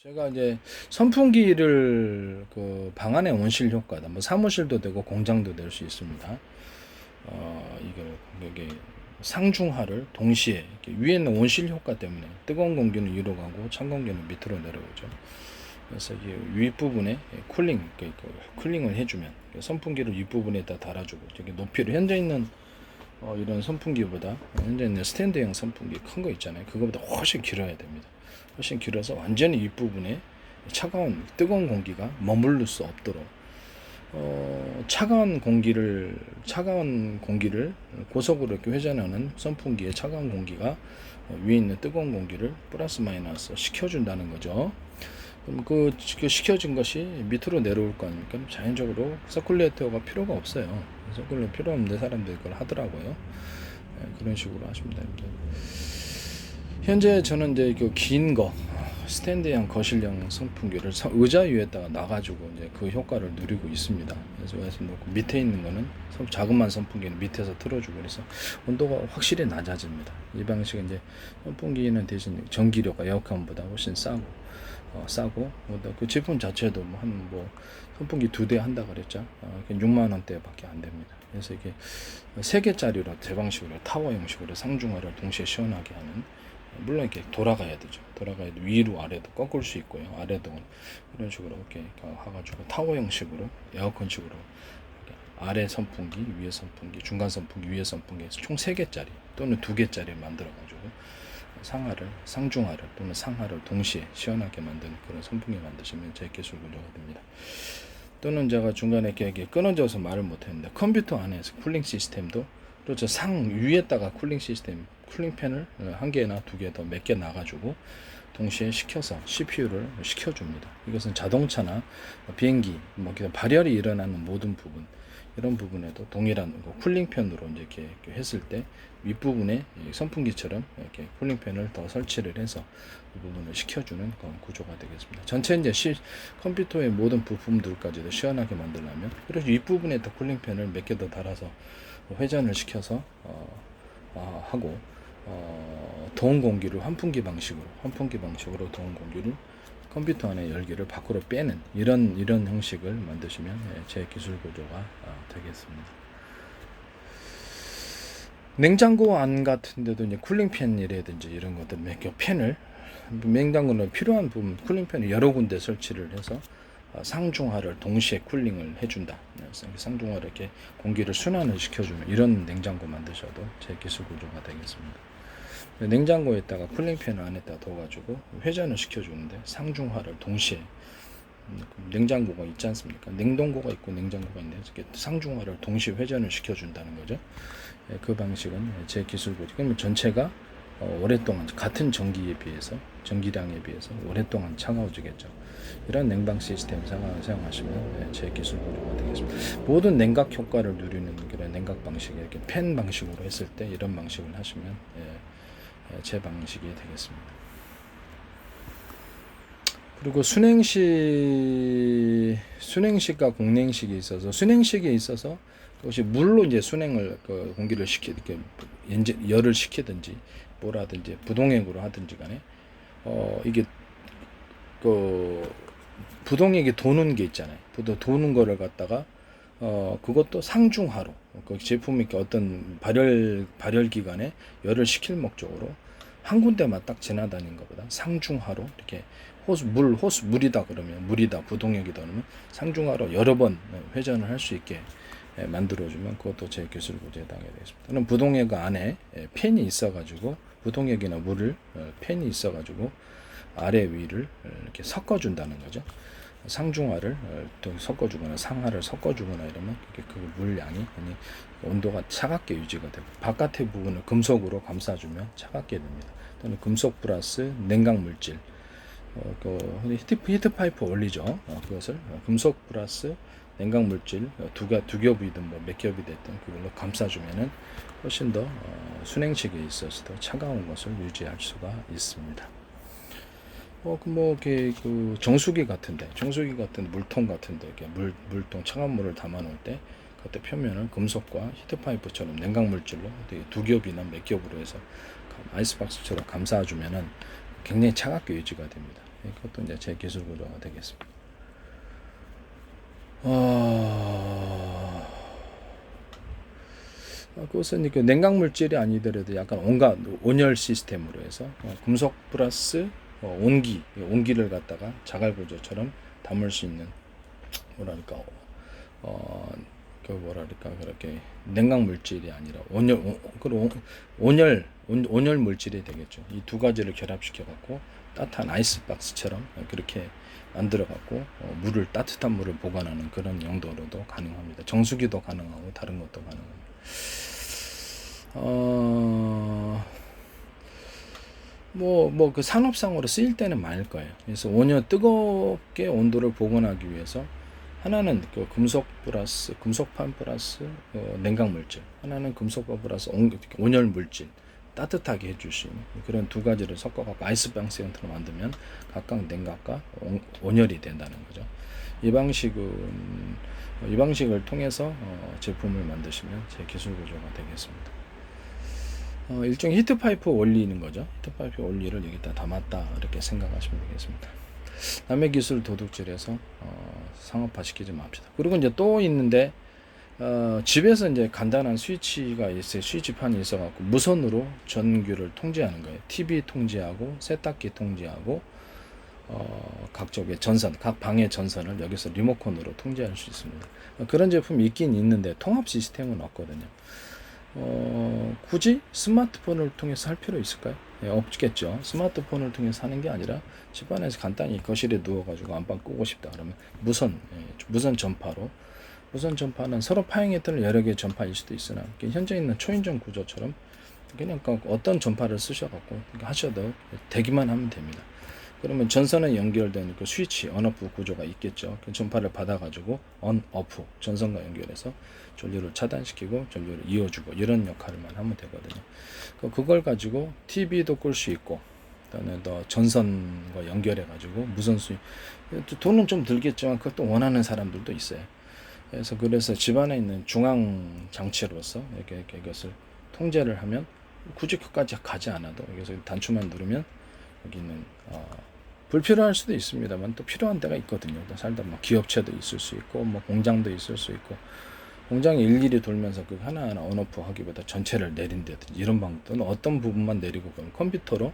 제가 이제 선풍기를 그 방 안의 온실 효과다. 뭐 사무실도 되고 공장도 될 수 있습니다. 이걸 여기 상중하를 동시에 이렇게 위에는 온실 효과 때문에 뜨거운 공기는 위로 가고 찬 공기는 밑으로 내려오죠. 그래서 이게 윗부분에 쿨링을 해주면 선풍기를 윗부분에다 달아주고 저기 높이를 현재 있는 이런 선풍기보다 현재 있는 스탠드형 선풍기 큰 거 있잖아요. 그거보다 훨씬 길어야 됩니다. 훨씬 길어서 완전히 윗부분에 뜨거운 공기가 머무를 수 없도록 차가운 공기를 고속으로 이렇게 회전하는 선풍기의 차가운 공기가 위에 있는 뜨거운 공기를 플러스 마이너스 시켜준다는 거죠. 그럼 그 시켜진 것이 밑으로 내려올 거 아닙니까? 자연적으로 서큘레이터가 필요가 없어요. 서큘레이터 필요 없는데 사람들이 그걸 하더라고요. 그런 식으로 하시면 됩니다. 현재 저는 이제 그 긴 거 스탠드형 거실형 선풍기를 의자 위에다가 놔가지고 이제 그 효과를 누리고 있습니다. 그래서 놓고 밑에 있는 거는 자그마한 선풍기는 밑에서 틀어주고 그래서 온도가 확실히 낮아집니다. 이 방식은 이제 선풍기는 대신 전기료가 에어컨보다 훨씬 싸고 그 제품 자체도 뭐 선풍기 2대 한다 그랬죠. 6만 원대밖에 안 됩니다. 그래서 이게 3개짜리로 대방식으로 타워 형식으로 상중하를 동시에 시원하게 하는, 물론 이렇게 돌아가야 되죠. 돌아가야 돼. 위로 아래도 꺾을 수 있고요. 아래도 이런 식으로 이렇게 해가지고 타워 형식으로 에어컨식으로 아래 선풍기, 위에 선풍기, 중간 선풍기, 위에 선풍기 총 3개짜리 또는 2개짜리 만들어가지고 상중하를 또는 상하를 동시에 시원하게 만드는 그런 선풍기 만드시면 제 기술 구조가 됩니다. 또는 제가 중간에 이렇게 끊어져서 말을 못했는데 컴퓨터 안에서 쿨링 시스템도 또 저 상 위에다가 쿨링팬을 1개나 2개 더 몇 개 놔가지고 동시에 식혀서 CPU를 식혀줍니다. 이것은 자동차나 비행기, 발열이 일어나는 모든 부분, 이런 부분에도 동일한 쿨링팬으로 이제 이렇게 했을 때 윗부분에 선풍기처럼 이렇게 쿨링팬을 더 설치를 해서 이 부분을 식혀주는 그런 구조가 되겠습니다. 전체 이제 컴퓨터의 모든 부품들까지도 시원하게 만들려면 그래서 윗부분에 더 쿨링팬을 몇 개 더 달아서 회전을 시켜서 하고 더운 공기를 환풍기 방식으로 더운 공기를 컴퓨터 안에 열기를 밖으로 빼는 이런 형식을 만드시면 제 기술 구조가 되겠습니다. 냉장고 안 같은데도 이제 쿨링팬이라든지 이런 것들 팬을 냉장고는 필요한 부분 쿨링팬을 여러 군데 설치를 해서 상중하를 동시에 쿨링을 해준다. 상중하를 이렇게 공기를 순환을 시켜주면 이런 냉장고 만드셔도 제 기술 구조가 되겠습니다. 냉장고에다가 쿨링팬을 안에다 둬가지고 회전을 시켜주는데 상중하를 동시에 냉장고가 있지 않습니까? 냉동고가 있고 냉장고가 있는데 이렇게 상중하를 동시에 회전을 시켜준다는 거죠. 그 방식은 제 기술 구조. 그러면 전체가 오랫동안 같은 전기량에 비해서 오랫동안 차가워지겠죠. 이런 냉방 시스템 사용하시면 제 기술 구조가 되겠습니다. 모든 냉각 효과를 누리는 그런 냉각 방식이 이렇게 팬 방식으로 했을 때 이런 방식을 하시면 제 방식이 되겠습니다. 그리고 순행식과 공냉식이 있어서 순행식에 있어서 그것이 물로 이제 순행을 공기를 이렇게 열을 식히든지 뭐라든지 부동액으로 하든지 간에 이게 부동액이 도는 게 있잖아요. 도는 거를 갖다가 그것도 상중하로 그 제품이 이렇게 어떤 발열 기간에 열을 식힐 목적으로 한 군데만 딱 지나다니는 것보다 상중하로 이렇게 물이다 그러면 물이다 부동액이다 그러면 상중하로 여러 번 회전을 할 수 있게 만들어주면 그것도 제 기술 구조에 해당이 되겠습니다. 저는 부동액 안에 팬이 있어가지고 부동액이나 물을 팬이 있어가지고 아래 위를 이렇게 섞어준다는 거죠. 상중하를 또 섞어주거나 상하를 섞어주거나 이러면 그 물량이 온도가 차갑게 유지가 되고 바깥의 부분을 금속으로 감싸주면 차갑게 됩니다. 또는 금속 플러스 냉각 물질, 히트 파이프 올리죠. 그것을 금속 플러스 냉각 물질 두 겹이든 몇 겹이 됐든 그걸로 감싸주면은 훨씬 더 순행식에 있어서도 차가운 것을 유지할 수가 있습니다. 정수기 같은데 물통 같은데 이렇게 물통 차가운 물을 담아 놓을 때 그때 표면을 금속과 히트파이프처럼 냉각 물질로 두 겹이나 몇 겹으로 해서 아이스박스처럼 감싸주면은 굉장히 차갑게 유지가 됩니다. 그것도 이제 제 기술 구조가 되겠습니다. 그것은 그 냉각 물질이 아니더라도 약간 온갖 온열 시스템으로 해서 금속 플러스 온기를 갖다가 자갈 구조처럼 담을 수 있는 뭐랄까 그렇게 냉각 물질이 아니라 온열 물질이 되겠죠. 이 두 가지를 결합시켜 갖고 따뜻한 아이스박스처럼 그렇게 만들어 갖고 따뜻한 물을 보관하는 그런 용도로도 가능합니다. 정수기도 가능하고 다른 것도 가능합니다. 그 산업상으로 쓰일 때는 많을 거예요. 그래서 뜨겁게 온도를 복원하기 위해서 하나는 그 금속판 플러스 냉각 물질, 하나는 금속판 플러스 온열 물질, 따뜻하게 해줄 수 있는 그런 두 가지를 섞어갖고 아이스박스 형태로 만들면 각각 냉각과 온열이 된다는 거죠. 이 방식을 통해서 제품을 만드시면 제 기술 구조가 되겠습니다. 일종의 히트파이프 원리는 거죠. 히트파이프 원리를 여기다 담았다 이렇게 생각하시면 되겠습니다. 남의 기술 도둑질해서 상업화시키지 맙시다. 그리고 이제 또 있는데 집에서 이제 간단한 스위치가 있어요. 스위치판이 있어갖고 무선으로 전기를 통제하는 거예요. TV 통제하고 세탁기 통제하고 각 방의 전선을 여기서 리모컨으로 통제할 수 있습니다. 그런 제품이 있긴 있는데 통합 시스템은 없거든요. 굳이 스마트폰을 통해서 할 필요 있을까요? 없겠죠. 스마트폰을 통해서 하는 게 아니라 집안에서 간단히 거실에 누워가지고 안방 끄고 싶다 그러면 무선 전파로, 무선 전파는 서로 파행했던 여러 개의 전파일 수도 있으나 현재 있는 초인종 구조처럼 그냥 어떤 전파를 쓰셔갖고 하셔도 되기만 하면 됩니다. 그러면 전선에 연결된 그 스위치 온오프 구조가 있겠죠. 그 전파를 받아가지고 온오프 전선과 연결해서 전류를 차단시키고 전류를 이어주고 이런 역할만 하면 되거든요. 그걸 가지고 TV도 끌 수 있고 그다음에 더 전선과 연결해가지고 무선 수위 돈은 좀 들겠지만 그것도 원하는 사람들도 있어요. 그래서 집안에 있는 중앙 장치로서 이것을 통제를 하면 굳이 그까지 가지 않아도 여기서 단추만 누르면 여기는 불필요할 수도 있습니다만 또 필요한 데가 있거든요. 살다 기업체도 있을 수 있고 공장도 있을 수 있고 공장이 일일이 돌면서 그 하나하나 온오프 하기보다 전체를 내린다든지 이런 방법은 어떤 부분만 내리고 그럼 컴퓨터로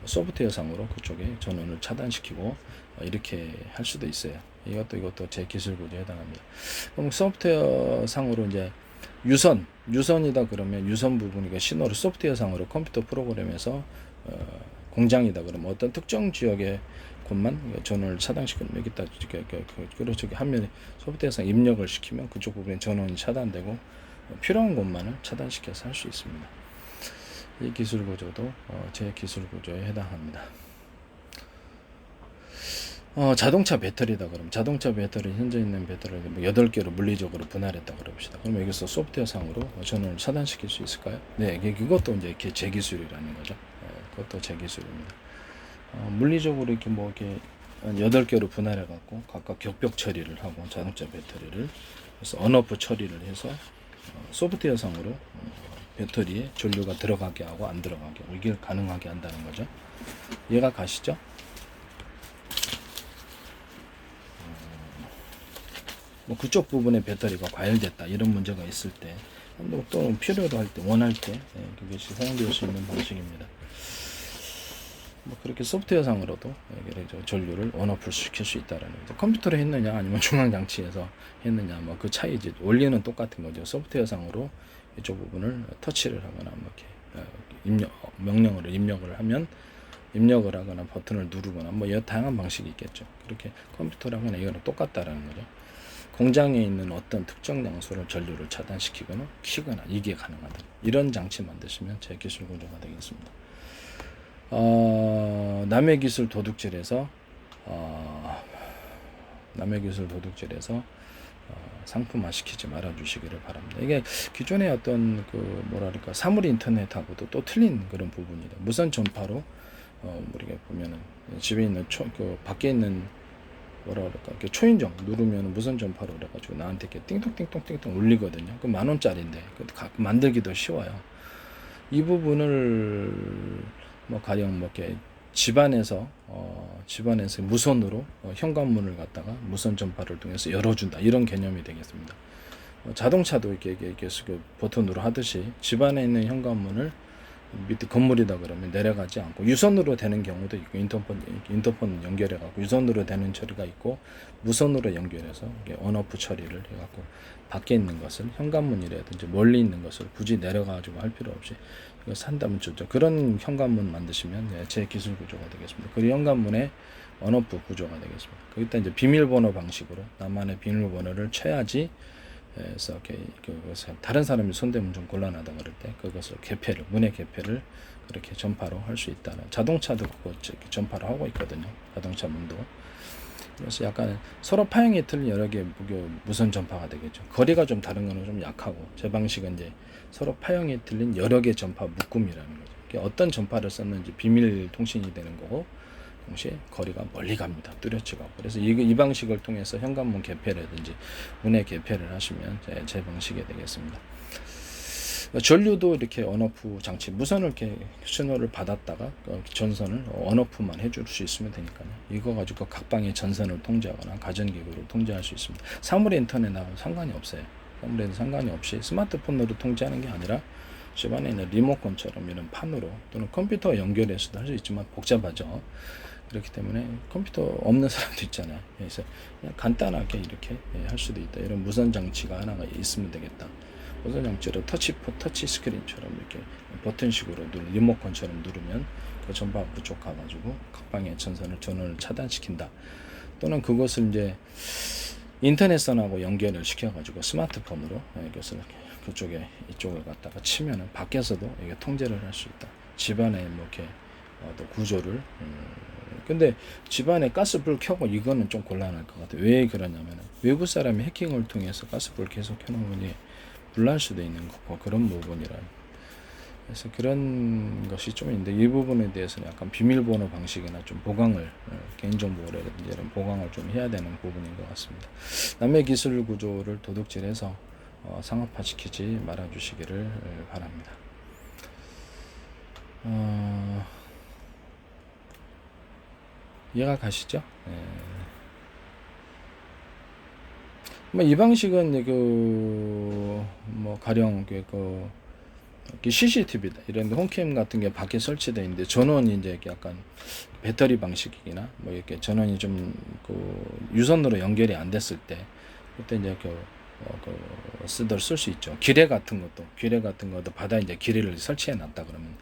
소프트웨어상으로 그쪽에 전원을 차단시키고 이렇게 할 수도 있어요. 이것도 제 기술 구조에 해당합니다. 그럼 소프트웨어상으로 이제 유선이다 그러면 유선 부분이 신호를 소프트웨어상으로 컴퓨터 프로그램에서 공장이다 그러면 어떤 특정 지역의 곳만 전원을 차단시키면 여기다 그렇죠 화면에 소프트웨어상 입력을 시키면 그쪽 부분에 전원이 차단되고 필요한 곳만을 차단시켜서 할 수 있습니다. 이 기술 구조도 제 기술 구조에 해당합니다. 자동차 배터리다 그러면 자동차 배터리 현재 있는 배터리를 8개로 물리적으로 분할했다 그럽시다. 그럼 여기서 소프트웨어상으로 전원을 차단시킬 수 있을까요? 네, 이것도 이제 제 기술이라는 거죠. 그것도 제 기술입니다. 물리적으로 이렇게 8개로 분할해 갖고 각각 격벽 처리를 하고 자동차 배터리를 그래서 온오프 처리를 해서 소프트웨어상으로 배터리에 전류가 들어가게 하고 안 들어가게 하고 이게 가능하게 한다는 거죠. 이해가 가시죠? 그쪽 부분에 배터리가 과열됐다 이런 문제가 있을 때 또 필요로 할 때 원할 때 그것이 사용될 수 있는 방식입니다. 그렇게 소프트웨어상으로도 전류를 온오프를 시킬 수 있다라는 거죠. 컴퓨터로 했느냐 아니면 중앙장치에서 했느냐 그 차이지 원리는 똑같은 거죠. 소프트웨어상으로 이쪽 부분을 터치를 하거나 이렇게 명령어를 입력을 하면 입력을 하거나 버튼을 누르거나 여러 다양한 방식이 있겠죠. 그렇게 컴퓨터랑은 이거는 똑같다라는 거죠. 공장에 있는 어떤 특정 장소를 전류를 차단시키거나 키거나 이게 가능하다. 이런 장치 만드시면 제 기술 구조가 되겠습니다. 남의 기술 도둑질해서 상품화 시키지 말아 주시기를 바랍니다. 이게 기존의 어떤 사물 인터넷하고도 또 틀린 그런 부분이다. 무선 전파로 우리가 보면은 집에 있는 밖에 있는 초인종 누르면 무선 전파로 그래가지고 나한테 이렇게 띵통띵통띵통 울리거든요. 그 10,000원짜리인데 만들기도 쉬워요. 이 부분을 가령 이렇게 집안에서 무선으로 현관문을 갖다가 무선 전파를 통해서 열어준다, 이런 개념이 되겠습니다. 자동차도 이렇게 그 버튼으로 하듯이 집안에 있는 현관문을 밑에 건물이다 그러면 내려가지 않고 유선으로 되는 경우도 있고, 인터폰 연결해 갖고 유선으로 되는 처리가 있고, 무선으로 연결해서 온오프 처리를 해 갖고 밖에 있는 것을, 현관문이라든지 멀리 있는 것을 굳이 내려가 가지고 할 필요 없이 이거 산다면 좋죠. 그런 현관문 만드시면 제 기술 구조가 되겠습니다. 그 현관문의 온오프 구조가 되겠습니다. 거기다 이제 비밀번호 방식으로 나만의 비밀번호를 쳐야지, 그래서 그것을 다른 사람이 손대면 좀 곤란하다 그럴 때 그것을 개폐를, 문의 개폐를 그렇게 전파로 할 수 있다는, 자동차도 그거 전파로 하고 있거든요. 자동차 문도. 그래서 약간 서로 파형이 틀린 여러 개 무선 전파가 되겠죠. 거리가 좀 다른 거는 좀 약하고, 제 방식은 이제 서로 파형이 틀린 여러 개 전파 묶음이라는 거죠. 어떤 전파를 썼는지 비밀 통신이 되는 거고, 동시에 거리가 멀리 갑니다. 뚜렷이 가고. 그래서 이 방식을 통해서 현관문 개폐라든지 문의 개폐를 하시면 제 방식이 되겠습니다. 전류도 이렇게 온오프 장치, 무선을 이렇게 신호를 받았다가 전선을 온오프만 해줄 수 있으면 되니까요. 이거 가지고 각 방의 전선을 통제하거나 가전기구를 통제할 수 있습니다. 사물 인터넷 나가면 상관이 없어요. 사물에는 상관이 없이 스마트폰으로 통제하는 게 아니라 집안에 있는 리모컨처럼 이런 판으로, 또는 컴퓨터 연결해서도 할 수 있지만 복잡하죠. 그렇기 때문에 컴퓨터 없는 사람도 있잖아요. 그래서 그냥 간단하게 이렇게 할 수도 있다. 이런 무선 장치가 하나가 있으면 되겠다. 무선 장치로 터치 스크린처럼 이렇게 버튼식으로 리모컨처럼 누르면 그 전파 그쪽 가가지고 각 방의 전원을 차단시킨다. 또는 그것을 이제 인터넷선하고 연결을 시켜가지고 스마트폰으로 이것을 그쪽에 이쪽을 갖다가 치면은 밖에서도 이게 통제를 할 수 있다. 집안에 뭐 이렇게 또 구조를 근데 집안에 가스불 켜고 이거는 좀 곤란할 것 같아요. 왜 그러냐면 외부 사람이 해킹을 통해서 가스불 계속 켜놓으니 불날 수도 있는 거고, 그런 부분이라. 그래서 그런 것이 좀 있는데, 이 부분에 대해서는 약간 비밀번호 방식이나 좀 보강을, 개인정보라든지 이런 보강을 좀 해야 되는 부분인 것 같습니다. 남의 기술 구조를 도둑질해서 상업화시키지 말아주시기를 바랍니다. 이해가 가시죠? 이 방식은 가령 CCTV다 이런 홈캠 같은 게 밖에 설치되어 있는데, 전원이 이제 약간 배터리 방식이나 이렇게 전원이 좀 유선으로 연결이 안 됐을 때, 그때 이제 쓸 수 있죠. 기뢰 같은 것도 바다에 이제 기뢰를 설치해 놨다 그러면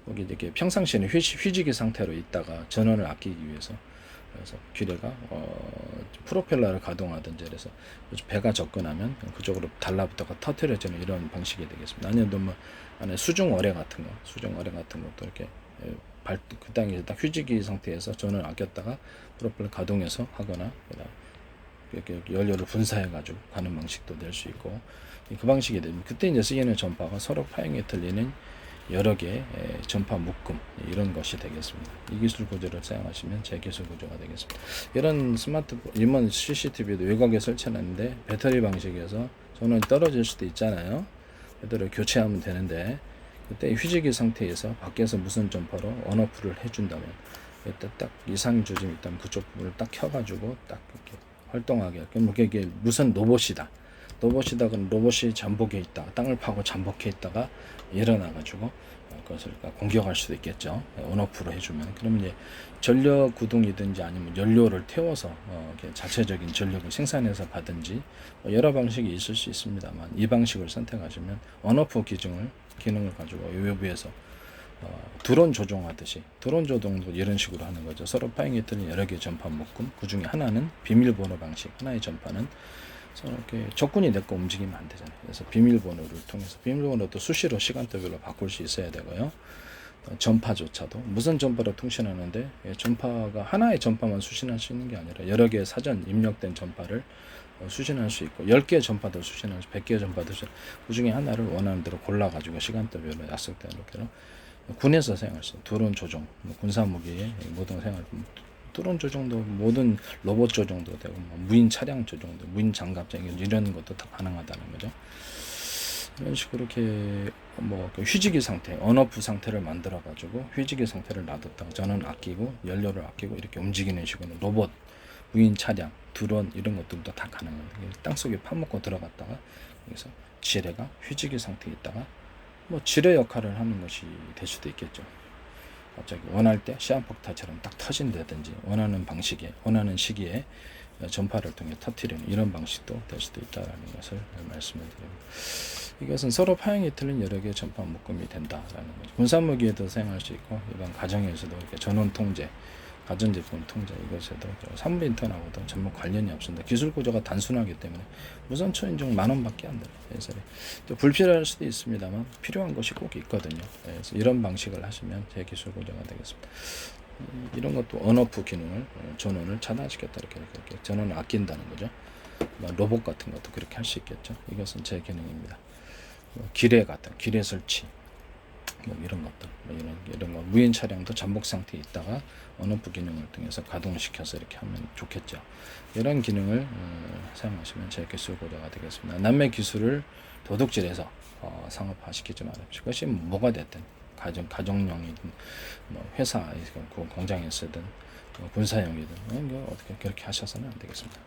거기 이렇게 평상시에는 휴지기 상태로 있다가 전원을 아끼기 위해서, 그래서 기뢰가 프로펠러를 가동하든지, 그래서 배가 접근하면 그쪽으로 달라붙어가 터트려지는 이런 방식이 되겠습니다. 아니면 안에 수중어뢰 같은 것도 이렇게 그 땅에 딱 휴지기 상태에서 전원을 아꼈다가 프로펠러 가동해서 하거나, 이렇게 연료를 분사해 가지고 가는 방식도 될 수 있고, 그 방식이 되면 그때 이제 쓰이는 전파가 서로 파형이 틀리는 여러 개의 전파 묶음, 이런 것이 되겠습니다. 이 기술 구조를 사용하시면 제 기술 구조가 되겠습니다. 이런 이런 CCTV도 외곽에 설치했는데 배터리 방식에서 전원이 떨어질 수도 있잖아요. 배터리를 교체하면 되는데, 그때 휴지기 상태에서 밖에서 무선 전파로 온오프를 해준다면, 그때 딱 이상 조짐이 있다면 그쪽 부분을 딱 켜가지고 딱 이렇게 활동하게. 그럼 이게 무선 로봇이다. 그럼 로봇이 잠복해 있다. 땅을 파고 잠복해 있다가 일어나가지고 그것을 공격할 수도 있겠죠. 온오프로 해주면. 그러면 이제 전력 구동이든지 아니면 연료를 태워서 자체적인 전력을 생산해서 가든지 여러 방식이 있을 수 있습니다만, 이 방식을 선택하시면 온오프 기능을 가지고 외부에서 드론 조종하듯이, 드론 조종도 이런 식으로 하는 거죠. 서로 파형이 틀린 여러 개의 전파 묶음, 그 중에 하나는 비밀번호 방식, 하나의 전파는 서로 이렇게 적군이 내거 움직이면 안 되잖아요. 그래서 비밀번호를 통해서, 비밀번호도 수시로 시간대별로 바꿀 수 있어야 되고요. 전파조차도 무선 전파로 통신하는데, 전파가 하나의 전파만 수신할 수 있는 게 아니라 여러 개의 사전 입력된 전파를 수신할 수 있고, 10개의 전파도 수신할 수, 100개의 전파도 수신, 그 중에 하나를 원하는 대로 골라가지고 시간대별로 약속된 이렇게 군에서 사용할 수 있어요. 드론 조종, 군사무기의 모든 생활, 드론 조종도, 모든 로봇 조종도 되고, 무인 차량 조종도, 무인 장갑 이런 것도 다 가능하다는 거죠. 이런 식으로 이렇게 그 휴지기 상태, 언오프 상태를 만들어 가지고 휴지기 상태를 놔뒀다가 전원 아끼고 연료를 아끼고 이렇게 움직이는 식으로 로봇, 무인 차량, 드론 이런 것들도 다 가능합니다. 땅속에 파묻고 들어갔다가 여기서 지뢰가 휴지기 상태에 있다가 지뢰 역할을 하는 것이 될 수도 있겠죠. 갑자기 원할 때 시한폭탄처럼 딱 터진다든지 원하는 방식에 원하는 시기에 전파를 통해 터뜨리는 이런 방식도 될 수도 있다는 것을 말씀을 드립니다. 이것은 서로 파형이 틀린 여러 개의 전파 묶음이 된다라는 거죠. 군사무기에도 사용할 수 있고 일반 가정에서도 이렇게 전원 통제, 가전제품 통제 이것에도 산부 인턴하고도 전혀 관련이 없습니다. 기술 구조가 단순하기 때문에 우선 초인종 10,000원밖에 안 돼요. 그래서 또 불필요할 수도 있습니다만 필요한 것이 꼭 있거든요. 그래서 이런 방식을 하시면 제 기술 구조가 되겠습니다. 이런 것도 언오프 기능을 전원을 차단시켰다 이렇게 전원을 아낀다는 거죠. 로봇 같은 것도 그렇게 할 수 있겠죠. 이것은 제 기능입니다. 기뢰 같은 기뢰 설치 이런 것들 이런 거 무인 차량도 잠복 상태에 있다가 언오프 기능을 통해서 가동시켜서 이렇게 하면 좋겠죠. 이런 기능을 사용하시면 제 기술 고려가 되겠습니다. 남의 기술을 도둑질해서 상업화시키지 마십시오. 그것이 뭐가 됐든 가정용이든 회사 공장에 쓰든 군사용이든 어떻게 그렇게 하셔서는 안 되겠습니다.